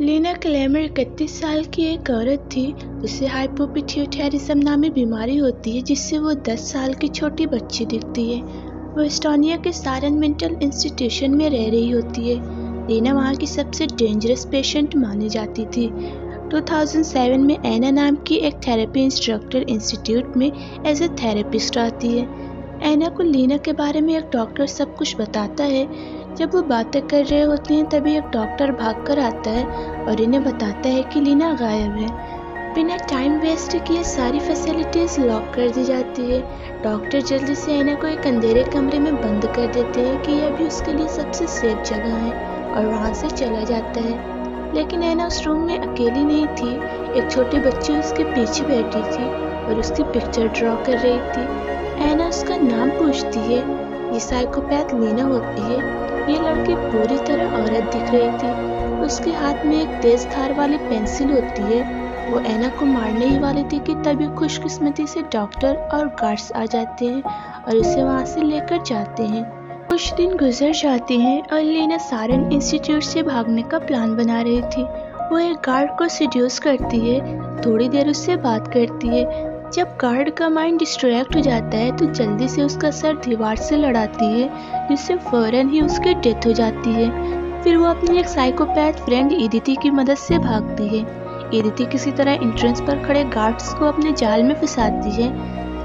Leena claimer 31 साल की एक औरत थी। उसे हाइपोपिट्यूटरिज्म नामी बीमारी होती है जिससे वो 10 साल की छोटी बच्ची दिखती है। वो एस्टोनिया के सारन मेंटल इंस्टीट्यूशन में रह रही होती है। लीना वहाँ की सबसे डेंजरस पेशेंट मानी जाती थी। 2007 में एना नाम की एक थेरेपी इंस्ट्रक्टर इंस्टीट्यूट में एज ए थेरेपिस्ट आती है। एना को लीना के बारे में एक डॉक्टर सब कुछ बताता है। जब वो बातें कर रहे होते हैं तभी एक डॉक्टर भागकर आता है और इन्हें बताता है कि लीना गायब है। बिना टाइम वेस्ट किए सारी फैसिलिटीज लॉक कर दी जाती है। डॉक्टर जल्दी से एना को एक अंधेरे कमरे में बंद कर देते हैं कि यह भी उसके लिए सबसे सेफ जगह है और वहाँ से चला जाता है। लेकिन एना उस रूम में अकेली नहीं थी। एक छोटी बच्ची उसके पीछे बैठी थी और उसकी पिक्चर ड्रॉ कर रही थी। एना उसका नाम पूछती है। ये साइकोपैथ लीना होती है। ये लड़की पूरी तरह औरत दिख रही थी। उसके हाथ में एक तेज धार वाली पेंसिल होती है। वो एना को मारने ही वाली थी कि तभी खुशकिस्मती से डॉक्टर और गार्ड्स आ जाते हैं और उसे वहाँ से लेकर जाते हैं। कुछ दिन गुजर जाते हैं और लीना सारन इंस्टीट्यूट से भागने का प्लान बना रही थी। वो एक गार्ड को सिड्यूस करती है, थोड़ी देर उससे बात करती है। जब गार्ड का माइंड डिस्ट्रैक्ट हो जाता है तो जल्दी से उसका सर दीवार से लड़ाती है जिससे फौरन ही उसकी डेथ हो जाती है। फिर वो अपनी एक साइकोपैथ फ्रेंड इदिति की मदद से भागती है। इदिति किसी तरह एंट्रेंस पर खड़े गार्ड्स को अपने जाल में फंसाती है।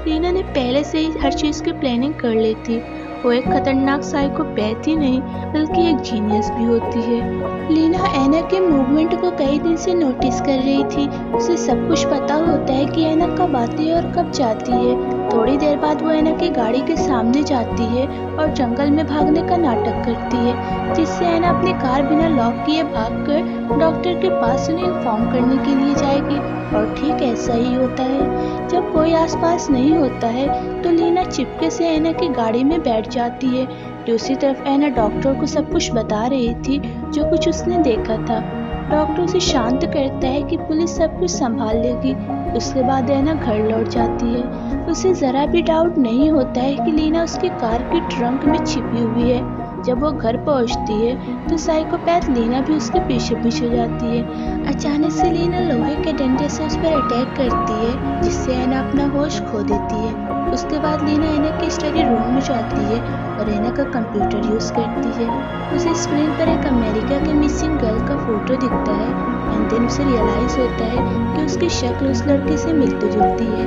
लीना ने पहले से ही हर चीज़ की प्लानिंग कर ली थी। वो एक खतरनाक साइकोपैथ ही नहीं बल्कि एक जीनियस भी होती है। लीना एना के मूवमेंट को कई दिन से नोटिस कर रही थी। उसे सब कुछ पता होता है कि एना कब आती है और कब जाती है। थोड़ी देर बाद वो एना की गाड़ी के सामने जाती है और जंगल में भागने का नाटक करती है जिससे एना अपनी कार बिना लॉक किए भागकर डॉक्टर के पास उन्हें इन्फॉर्म करने के लिए जाएगी। और ठीक ऐसा ही होता है। जब कोई आसपास नहीं होता है तो लीना चिपके से एना की गाड़ी में बैठ जाती है। दूसरी तरफ एना डॉक्टर को सब कुछ बता रही थी जो कुछ उसने देखा था। डॉक्टर उसे शांत करता है कि पुलिस सब कुछ संभाल लेगी। उसके बाद एना घर लौट जाती है। उसे जरा भी डाउट नहीं होता है कि लीना उसकी कार के ट्रंक में छिपी हुई है। जब वो घर पहुंचती है तो साइकोपैथ लीना भी उसके पीछे पीछे जाती है। अचानक से लीना लोहे के डंडे से उस पर अटैक करती है जिससे एना अपना होश खो देती है। उसके बाद लीना एना के स्टडी रूम में जाती है और एना का कंप्यूटर यूज करती है। उसे स्क्रीन पर एक अमेरिका के मिसिंग गर्ल का फोटो दिखता है एंड देन उसे रियलाइज होता है कि उसकी शक्ल उस लड़के से मिलती जुलती है।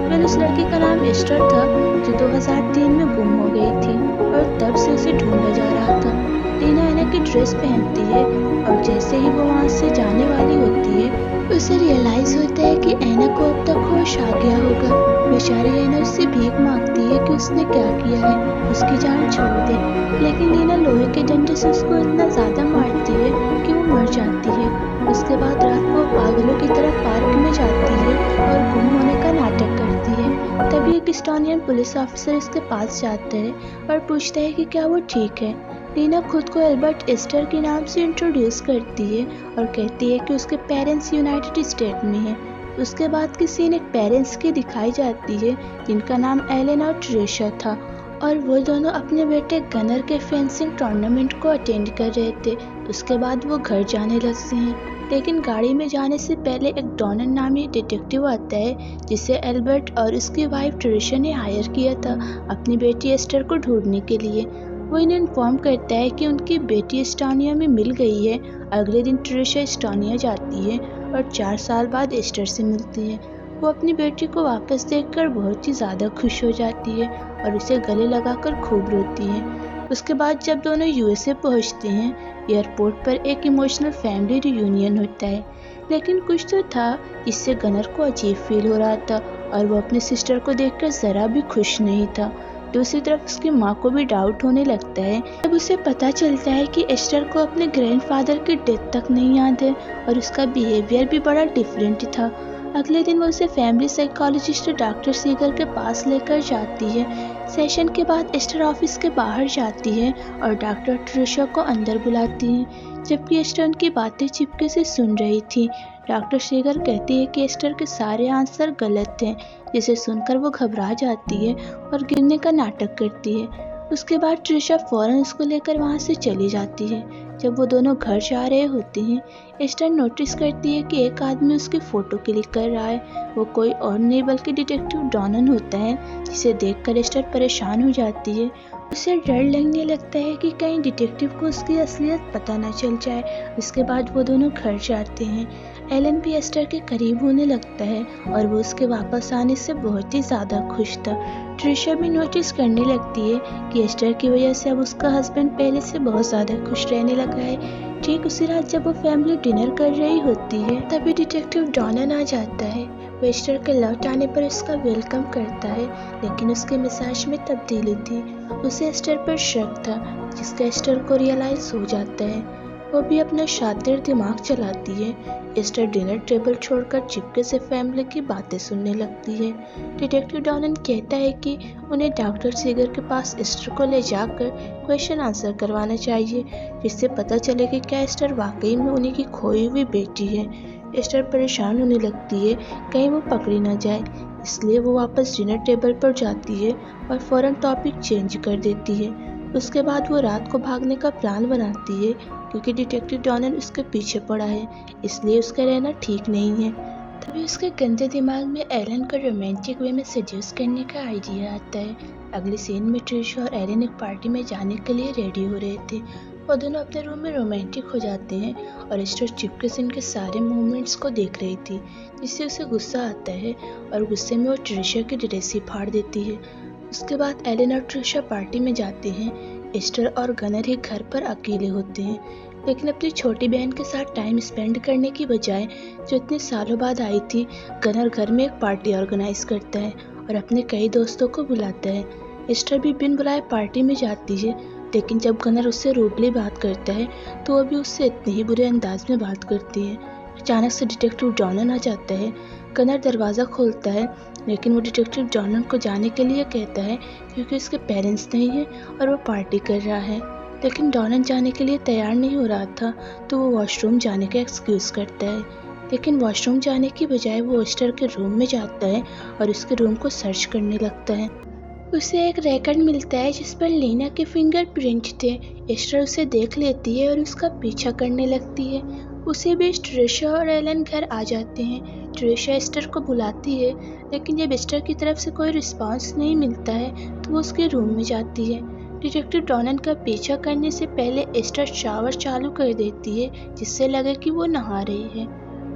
वेल उस लड़की का नाम एस्टर था जो 2003 में गुम हो गई थी और तब से उसे ढूंढा जा रहा था। लीना एना की ड्रेस पहनती है और जैसे ही वो वहाँ से जाने वाली होती है उसे रियलाइज होता है कि एना को अब तक होश आ गया होगा। बेचारी एना उससे भीख मांगती है कि उसने क्या किया है, उसकी जान छोड़ दे। लेकिन लीना लोहे के डंडे से उसको इतना ज्यादा मारती है कि वो मर जाती है। उसके बाद रात को पागलों की तरह पार्क में जाती है और गुम होने का नाटक करती है। तभी एक एस्टोनियन पुलिस ऑफिसर उसके पास जाता है और पूछता है कि क्या वो ठीक है। लीना खुद को एल्बर्ट एस्टर के नाम से इंट्रोड्यूस करती है और कहती है कि उसके पेरेंट्स यूनाइटेड स्टेट में हैं। उसके बाद की सीन एक पेरेंट्स की दिखाई जाती है जिनका नाम एलन और ट्रेशा था और वो दोनों अपने बेटे गनर के फेंसिंग टूर्नामेंट को अटेंड कर रहे थे। उसके बाद वो घर जाने लगते हैं लेकिन गाड़ी में जाने से पहले एक डॉनन नामी डिटेक्टिव आता है जिसे एल्बर्ट और उसकी वाइफ ट्रेशा ने हायर किया था अपनी बेटी एस्टर को ढूंढने के लिए। वो इन्हें इन्फॉर्म करता है कि उनकी बेटी एस्टोनिया में मिल गई है। अगले दिन ट्रेशा एस्टोनिया जाती है और 4 साल बाद एस्टर से मिलती है। वो अपनी बेटी को वापस देखकर बहुत ही ज़्यादा खुश हो जाती है और उसे गले लगाकर खूब रोती है। उसके बाद जब दोनों यूएसए पहुंचते हैं एयरपोर्ट पर एक इमोशनल फैमिली रियूनियन होता है। लेकिन कुछ तो था जिससे गनर को अजीब फील हो रहा था और वो अपने सिस्टर को देखकर ज़रा भी खुश नहीं था। दूसरी तरफ उसकी माँ को भी डाउट होने लगता है जब उसे पता चलता है कि एस्टर को अपने ग्रैंडफादर की डेथ तक नहीं याद है और उसका बिहेवियर भी बड़ा डिफरेंट था। अगले दिन वो उसे फैमिली साइकोलॉजिस्ट डॉक्टर सीगर के पास लेकर जाती है। सेशन के बाद एस्टर ऑफिस के बाहर जाती है और डॉक्टर ट्रेशा को अंदर बुलाती है जबकि एस्टर उनकी बातें चिपके से सुन रही थी। डॉक्टर सीगर कहती है कि एस्टर के सारे आंसर गलत थे जिसे सुनकर वो घबरा जाती है और गिरने का नाटक करती है। उसके बाद ट्रिशा फ़ौरन उसको लेकर वहाँ से चली जाती है। जब वो दोनों घर जा रहे होते हैं, एस्टर नोटिस करती है कि एक आदमी उसकी फ़ोटो क्लिक कर रहा है। वो कोई और नहीं बल्कि डिटेक्टिव डॉनन होता है, जिसे देखकर एस्टर परेशान हो जाती है। उसे डर लगने लगता है कि कहीं डिटेक्टिव को उसकी असलियत पता न चल जाए। उसके बाद वो दोनों घर जाते हैं। एलन भी एस्टर के करीब होने लगता है और वो उसके वापस आने से बहुत ही ज़्यादा खुश था। ट्रिशा भी नोटिस करने लगती है कि एस्टर की वजह से अब उसका हस्बैंड पहले से बहुत ज़्यादा खुश रहने लगा है। ठीक उसी रात जब वो फैमिली डिनर कर रही होती है, तभी डिटेक्टिव डॉनन आ जाता है। वो एस्टर के लौट आने पर उसका वेलकम करता है, लेकिन उसके मिजाज में तब्दीली थी। उसे एस्टर पर शक था, जिसका एस्टर को रियलाइज हो जाता है। वो भी अपना शातिर दिमाग चलाती है। एस्टर डिनर टेबल छोड़कर चुपके से फैमिली की बातें सुनने लगती है। डिटेक्टिव डॉनन कहता है कि उन्हें डॉक्टर सीगर के पास एस्टर को ले जाकर क्वेश्चन आंसर करवाना चाहिए, जिससे पता चले कि क्या एस्टर वाकई में उन्हीं की खोई हुई बेटी है। एस्टर परेशान होने लगती है कहीं वो पकड़ी ना जाए, इसलिए वो वापस डिनर टेबल पर जाती है और फ़ौरन टॉपिक चेंज कर देती है। उसके बाद वो रात को भागने का प्लान बनाती है, क्योंकि डिटेक्टिव डॉनन उसके पीछे पड़ा है, इसलिए उसका रहना ठीक नहीं है। तभी उसके गंदे दिमाग में एलन को रोमांटिक वे में सेड्यूस करने का आइडिया आता है। अगले सीन में ट्रिशा और एलन एक पार्टी में जाने के लिए रेडी हो रहे थे। वो दोनों अपने रूम में रोमांटिक हो जाते हैं और एस्टर चुपके से इनके सारे मूवमेंट्स को देख रही थी, जिससे उसे गुस्सा आता है और गुस्से में वो ट्रिशा की ड्रेस ही फाड़ देती है। उसके बाद एलन और ट्रिशा पार्टी में जाते हैं। एस्टर और गनर ही घर पर अकेले होते हैं, लेकिन अपनी छोटी बहन के साथ टाइम स्पेंड करने की बजाय, जो इतने सालों बाद आई थी, गनर घर में एक पार्टी ऑर्गेनाइज करता है और अपने कई दोस्तों को बुलाता है। एस्टर भी बिन बुलाए पार्टी में जाती है, लेकिन जब गनर उससे रूडली बात करता है तो वो भी उससे इतने ही बुरे अंदाज में बात करती है। अचानक से डिटेक्टिव डॉनन आ जाता है। गनर दरवाज़ा खोलता है, लेकिन वो डिटेक्टिव डॉनन को जाने के लिए कहता है, क्योंकि उसके पेरेंट्स नहीं हैं और वो पार्टी कर रहा है। लेकिन डॉनन जाने के लिए तैयार नहीं हो रहा था, तो वो वॉशरूम जाने का एक्सक्यूज़ करता है। लेकिन वॉशरूम जाने की बजाय वो एस्टर के रूम में जाता है और उसके रूम को सर्च करने लगता है। उसे एक रिकॉर्ड मिलता है जिस पर लीना के फिंगरप्रिंट थे। एस्टर उसे देख लेती है और उसका पीछा करने लगती है। उसी बीच ट्रिशा और एलन घर आ जाते हैं। ट्रिशा एस्टर को बुलाती है, लेकिन जब एस्टर की तरफ से कोई रिस्पांस नहीं मिलता है तो वो उसके रूम में जाती है। डिटेक्टिव डॉनन का पीछा करने से पहले एस्टर शावर चालू कर देती है, जिससे लगे कि वो नहा रही है।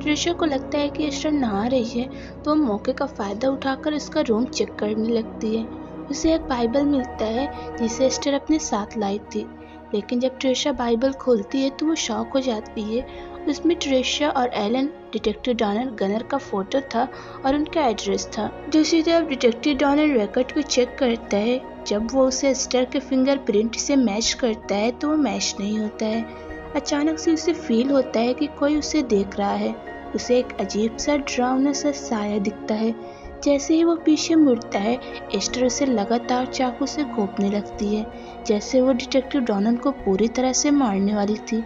ट्रिशा को लगता है कि एस्टर नहा रही है, तो वो मौके का फ़ायदा उठाकर उसका रूम चेक करने लगती है। उसे एक बाइबल मिलता है जिसे एस्टर अपने साथ लाई थी, लेकिन जब ट्रिशा बाइबल खोलती है तो वो शॉक हो जाती है। उसमें ट्रिशा और एलन, डिटेक्टिव डॉनन, गनर का फोटो था और उनका एड्रेस था। दूसरी तरफ डिटेक्टिव डॉनन रिकॉर्ड को चेक करता है। जब वो उसे एस्टर के फिंगरप्रिंट से मैच करता है तो वो मैच नहीं होता है। अचानक से उसे फील होता है कि कोई उसे देख रहा है। उसे एक अजीब सा डरावना सा साया दिखता है। जैसे ही वो पीछे मुड़ता है, एस्टर उसे लगातार चाकू से घोंपने लगती है, जैसे वो डिटेक्टिव डॉनन को पूरी तरह से मारने वाली थी।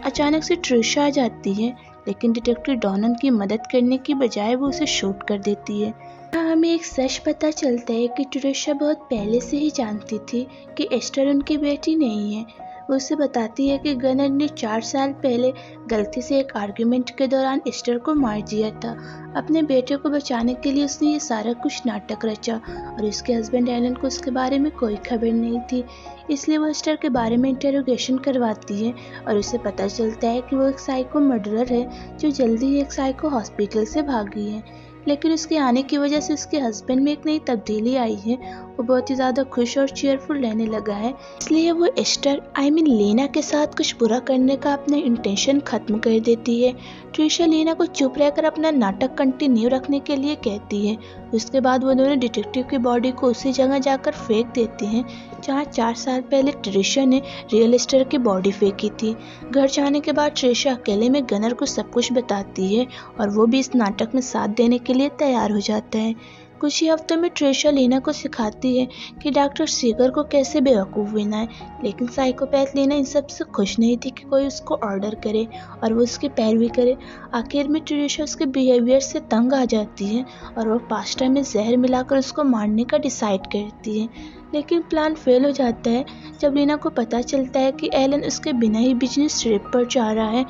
अचानक से ट्रिशा आ जाती है, लेकिन डिटेक्टिव डॉनन की मदद करने की बजाय वो उसे शूट कर देती है। हमें एक सच पता चलता है कि ट्रिशा बहुत पहले से ही जानती थी कि एस्टर उनकी बेटी नहीं है। वो उसे बताती है कि गनर ने 4 साल पहले गलती से एक आर्गुमेंट के दौरान एस्टर को मार दिया था। अपने बेटे को बचाने के लिए उसने ये सारा कुछ नाटक रचा और उसके हस्बैंड एलन को उसके बारे में कोई खबर नहीं थी। इसलिए वो एस्टर के बारे में इंटेरोगेशन करवाती है और उसे पता चलता है कि वो एक साइको मर्डरर है जो जल्दी ही एक साइको हॉस्पिटल से भागी है। लेकिन उसके आने की वजह से उसके हस्बैंड में एक नई तब्दीली आई है। वो बहुत ही ज़्यादा खुश और चीयरफुल रहने लगा है, इसलिए वो एस्टर लेना के साथ कुछ बुरा करने का अपना इंटेंशन ख़त्म कर देती है। ट्रिशा लीना को चुप रहकर अपना नाटक कंटिन्यू रखने के लिए कहती है। उसके बाद वो दोनों डिटेक्टिव की बॉडी को उसी जगह जाकर फेंक देते हैं जहाँ 4 साल पहले ट्रिशा ने रियल एस्टर की बॉडी फेंकी थी। घर जाने के बाद ट्रिशा अकेले में गनर को सब कुछ बताती है और वो भी इस नाटक में साथ देने के लिए तैयार हो जाता है। कुछ ही हफ्तों में ट्रेशा लीना को सिखाती है कि डॉक्टर सीगर को कैसे बेवकूफ़ बनाए, लेकिन साइकोपैथ लीना इन सब से खुश नहीं थी कि कोई उसको ऑर्डर करे और वो उसकी पैरवी करे। आखिर में ट्रेशा उसके बिहेवियर से तंग आ जाती है और वो पास्ता में जहर मिलाकर उसको मारने का डिसाइड करती है, लेकिन प्लान फेल हो जाता है जब लीना को पता चलता है कि एलन उसके बिना ही बिजनेस ट्रिप पर जा रहा है।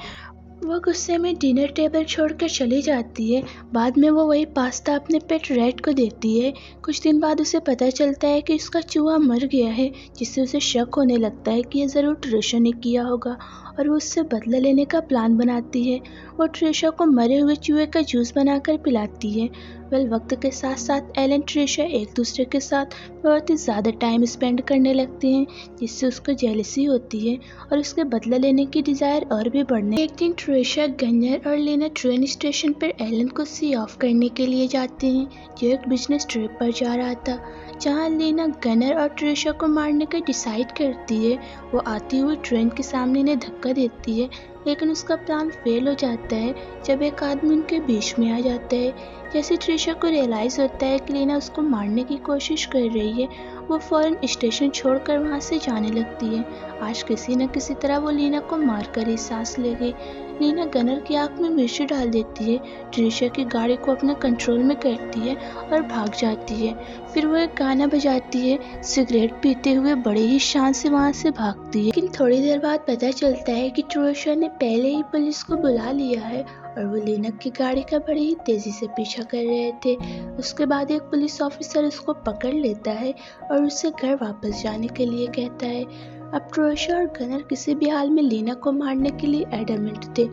वह गुस्से में डिनर टेबल छोड़कर चली जाती है। बाद में वो वही पास्ता अपने पेट रैट को देती है। कुछ दिन बाद उसे पता चलता है कि उसका चूहा मर गया है, जिससे उसे शक होने लगता है कि यह ज़रूर ट्रेशा ने किया होगा और वो उससे बदला लेने का प्लान बनाती है। वो ट्रेशा को मरे हुए चूहे का जूस बनाकर पिलाती है। वक्त के साथ साथ एलन ट्रेशा एक दूसरे के साथ बहुत ही ज़्यादा टाइम स्पेंड करने लगते हैं, जिससे उसको जेलसी होती है और उसके बदला लेने की डिज़ायर और भी बढ़ने। एक दिन ट्रेशा, गनर और लीना ट्रेन स्टेशन पर एलन को सी ऑफ करने के लिए जाते हैं, जो एक बिजनेस ट्रिप पर जा रहा था। जहाँ लीना गनर और ट्रेशा को मारने का डिसाइड करती है, वो आती हुई ट्रेन के सामने इन्हें धक्का देती है, लेकिन उसका प्लान फेल हो जाता है जब एक आदमी उनके बीच में आ जाता है। जैसे ट्रेशा को रियलाइज़ होता है कि लीना उसको मारने की कोशिश कर रही है, वो फ़ौरन स्टेशन छोड़कर वहाँ से जाने लगती है। आज किसी न किसी तरह वो लीना को मारकर ही सांस ले गई। लीना गनर की आँख में मिर्ची डाल देती है, ट्रेशा की गाड़ी को अपने कंट्रोल में करती है और भाग जाती है। फिर वो एक गाना बजाती है, सिगरेट पीते हुए बड़े ही शान से वहाँ से भागती है। लेकिन थोड़ी देर बाद पता चलता है कि ट्रेशा ने पहले ही पुलिस को बुला लिया है और वो लीना की गाड़ी का बड़ी ही तेज़ी से पीछा कर रहे थे। उसके बाद एक पुलिस ऑफिसर उसको पकड़ लेता है और उससे घर वापस जाने के लिए कहता है। अब ट्रेशा और गनर किसी भी हाल में लीना को मारने के लिए एडमेंट थे,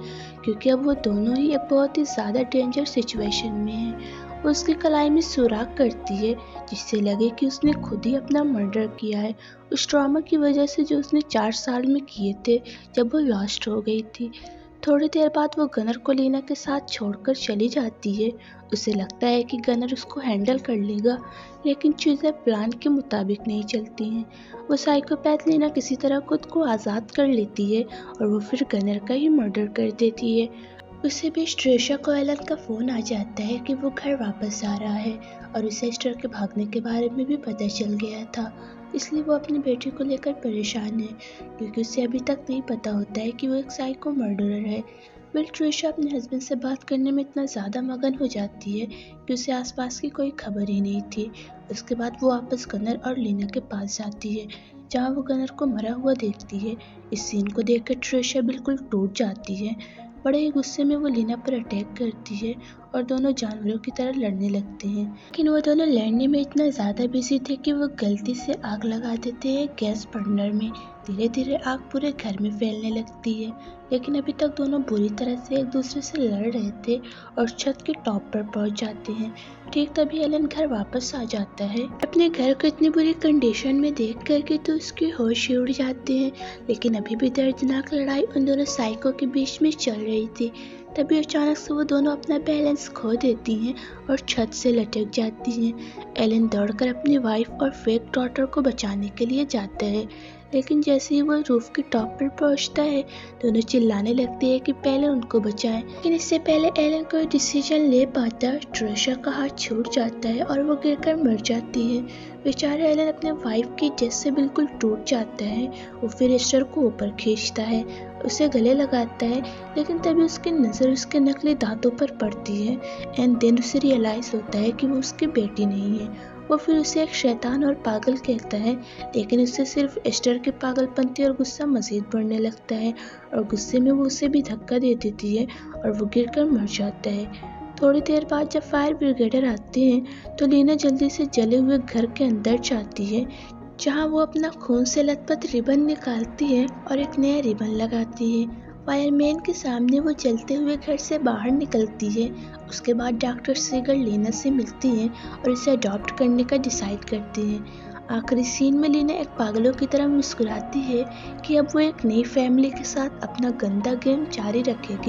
क्योंकि अब वो दोनों ही एक बहुत ही ज़्यादा डेंजर सिचुएशन में हैं। वो उसकी कलाई में सुराख करती है, जिससे लगे कि उसने खुद ही अपना मर्डर किया है, उस ट्रॉमा की वजह से जो उसने 4 साल में किए थे जब वो लॉस्ट हो गई थी। थोड़ी देर बाद वो गनर को लीना के साथ छोड़कर चली जाती है। उसे लगता है कि गनर उसको हैंडल कर लेगा, लेकिन चीज़ें प्लान के मुताबिक नहीं चलती हैं। वो साइकोपैथ लीना किसी तरह खुद को आज़ाद कर लेती है और वो फिर गनर का ही मर्डर कर देती है। उसे भी ट्रेशा को एलन का फ़ोन आ जाता है कि वो घर वापस आ रहा है और उसे एस्टर के भागने के बारे में भी पता चल गया था, इसलिए वो अपनी बेटी को लेकर परेशान है, क्योंकि उसे अभी तक नहीं पता होता है कि वो एक साइको मर्डरर है। ट्रेशा अपने हस्बैंड से बात करने में इतना ज़्यादा मगन हो जाती है कि उसे आसपास की कोई खबर ही नहीं थी। उसके बाद वो वापस गनर और लीना के पास जाती है, जहाँ वो गनर को मरा हुआ देखती है। इस सीन को देखकर ट्रेशा बिल्कुल टूट जाती है। बड़े ही गुस्से में वो लीना पर अटैक करती है और दोनों जानवरों की तरह लड़ने लगते हैं। लेकिन वो दोनों लड़ने में इतना ज़्यादा बिजी थे कि वो गलती से आग लगा देते हैं गैस बर्नर में। धीरे धीरे आग पूरे घर में फैलने लगती है, लेकिन अभी तक दोनों बुरी तरह से एक दूसरे से लड़ रहे थे और छत के टॉप पर पहुंच जाते हैं। ठीक तभी एलन घर वापस आ जाता है। अपने घर को इतनी बुरी कंडीशन में देख करके तो उसके होश ही उड़ जाते हैं, लेकिन अभी भी दर्दनाक लड़ाई उन दोनों साइको के बीच में चल रही थी। तभी अचानक से वो दोनों अपना बैलेंस खो देती हैं और छत से लटक जाती हैं। एलन दौड़कर अपनी वाइफ और फेक डॉटर को बचाने के लिए जाता है, लेकिन जैसे ही वो रूफ के टॉप पर पहुंचता है, दोनों चिल्लाने लगते हैं कि पहले उनको बचाएं। लेकिन इससे पहले एलन कोई डिसीजन ले पाता, ट्रेशा का हाथ छूट जाता है और वो गिरकर मर जाती है। बेचारा एलन अपने वाइफ की इज्जत से बिल्कुल टूट जाता है। वो फिर एस्टर को ऊपर खींचता है, उसे गले लगाता है, लेकिन तभी उसकी नज़र उसके नकली दांतों पर पड़ती है। एंड देन उसे रियलाइज़ होता है कि वो उसकी बेटी नहीं है। वो फिर उसे एक शैतान और पागल कहता है, लेकिन उससे सिर्फ एस्टर के पागलपंती और गुस्सा मज़ीद बढ़ने लगता है और गुस्से में वो उसे भी धक्का दे देती है और वो गिरकर मर जाता है। थोड़ी देर बाद जब फायर ब्रिगेडर आते हैं तो लीना जल्दी से जले हुए घर के अंदर जाती है, जहां वो अपना खून से लथपथ रिबन निकालती है और एक नया रिबन लगाती है। फायरमैन के सामने वो जलते हुए घर से बाहर निकलती है। उसके बाद डॉक्टर सीगर लीना से मिलती हैं और इसे अडॉप्ट करने का डिसाइड करती हैं। आखिरी सीन में लीना एक पागलों की तरह मुस्कुराती है कि अब वो एक नई फैमिली के साथ अपना गंदा गेम जारी रखेगी।